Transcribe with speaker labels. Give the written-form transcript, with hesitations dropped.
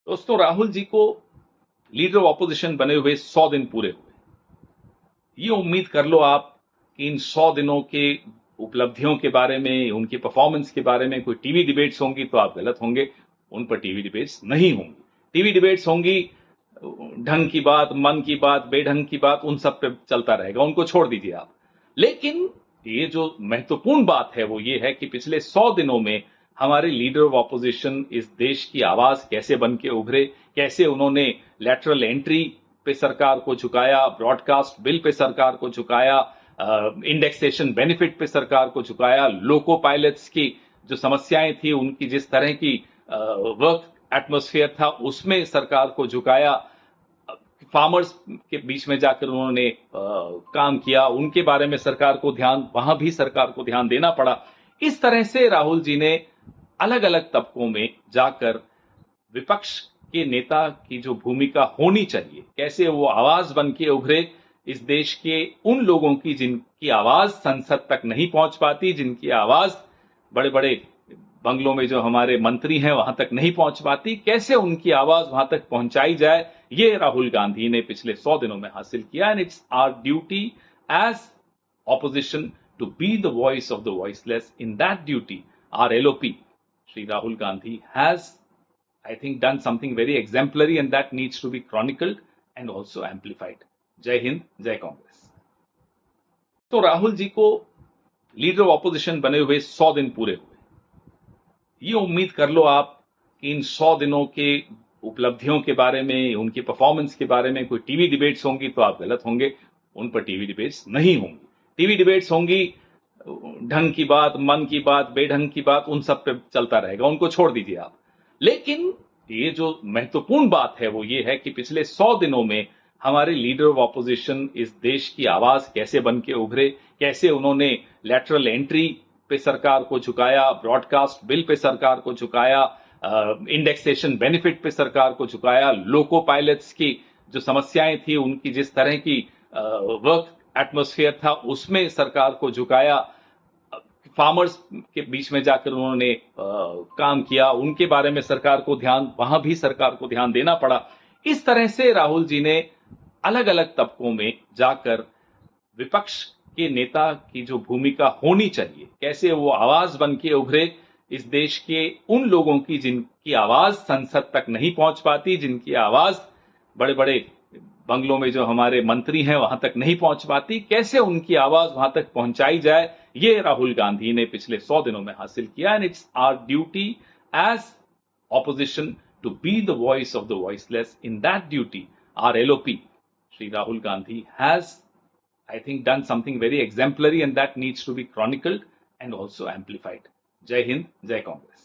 Speaker 1: दोस्तों, राहुल जी को leader of opposition बने हुए 100 दिन पूरे हुए। ये उम्मीद कर लो आप कि इन 100 दिनों के उपलब्धियों के बारे में, उनकी परफॉर्मेंस के बारे में कोई टीवी डिबेट्स होंगी तो आप गलत होंगे। उन पर टीवी डिबेट्स नहीं होंगी। टीवी डिबेट्स होंगी ढंग की बात, मन की बात, बेढंग की बात, उन सब पे चलता रहेगा, उनको छोड़ दीजिए आप। लेकिन ये जो महत्वपूर्ण बात है वो ये है कि पिछले 100 दिनों में हमारे लीडर ऑफ ऑपोजिशन इस देश की आवाज कैसे बन के उभरे, कैसे उन्होंने लैटरल एंट्री पे सरकार को झुकाया, ब्रॉडकास्ट बिल पे सरकार को झुकाया, इंडेक्सेशन बेनिफिट पे सरकार को झुकाया, लोको पायलट्स की जो समस्याएं थी उनकी जिस तरह की वर्क एटमॉस्फेयर था उसमें सरकार को झुकाया, फार्मर्स के बीच में जाकर उन्होंने काम किया, उनके बारे में सरकार को वहां भी सरकार को ध्यान देना पड़ा। इस तरह से राहुल जी ने अलग अलग तबकों में जाकर विपक्ष के नेता की जो भूमिका होनी चाहिए, कैसे वो आवाज बन के उभरे इस देश के उन लोगों की जिनकी आवाज संसद तक नहीं पहुंच पाती, जिनकी आवाज बड़े बड़े बंगलों में जो हमारे मंत्री हैं वहां तक नहीं पहुंच पाती, कैसे उनकी आवाज वहां तक पहुंचाई जाए, ये राहुल गांधी ने पिछले 100 दिनों में हासिल किया। And it's our duty as opposition to be the voice of the voiceless. In that duty our LOP Sri Rahul Gandhi has, I think, done something very exemplary and that needs to be chronicled and also amplified. जय हिंद, जय कांग्रेस। तो राहुल जी को leader of opposition बने हुए 100 दिन पूरे हुए। ये उम्मीद कर लो आप कि इन 100 दिनों के उपलब्धियों के बारे में, उनकी परफॉर्मेंस के बारे में कोई टीवी डिबेट्स होंगी तो आप गलत होंगे। उन पर टीवी डिबेट्स नहीं होंगी। टीवी डिबेट्स होंगी ढंग की बात, मन की बात, बेढंग की बात, उन सब पे चलता रहेगा, उनको छोड़ दीजिए आप। लेकिन ये जो महत्वपूर्ण बात है वो ये है कि पिछले 100 दिनों में हमारे लीडर ऑफ ऑपोजिशन इस देश की आवाज कैसे बन के उभरे, कैसे उन्होंने लैटरल एंट्री पे सरकार को झुकाया, ब्रॉडकास्ट बिल पे सरकार को झुकाया, इंडेक्सेशन बेनिफिट पे सरकार को झुकाया, लोको पायलट्स की जो समस्याएं थी उनकी जिस तरह की वर्क एटमॉस्फेयर था उसमें सरकार को झुकाया, फार्मर्स के बीच में जाकर उन्होंने काम किया, उनके बारे में सरकार को वहां भी सरकार को ध्यान देना पड़ा। इस तरह से राहुल जी ने अलग अलग तबकों में जाकर विपक्ष के नेता की जो भूमिका होनी चाहिए, कैसे वो आवाज बन के उभरे इस देश के उन लोगों की जिनकी आवाज संसद तक नहीं पहुंच पाती, जिनकी आवाज बड़े बड़े बंगलों में जो हमारे मंत्री हैं वहां तक नहीं पहुंच पाती, कैसे उनकी आवाज वहां तक पहुंचाई जाए, ये राहुल गांधी ने पिछले 100 दिनों में हासिल किया। And it's our duty as opposition to be the voice of the voiceless. In that duty our LOP Sri Rahul Gandhi has, I think, done something very exemplary and that needs to be chronicled and also amplified. Jai Hind, Jai Congress.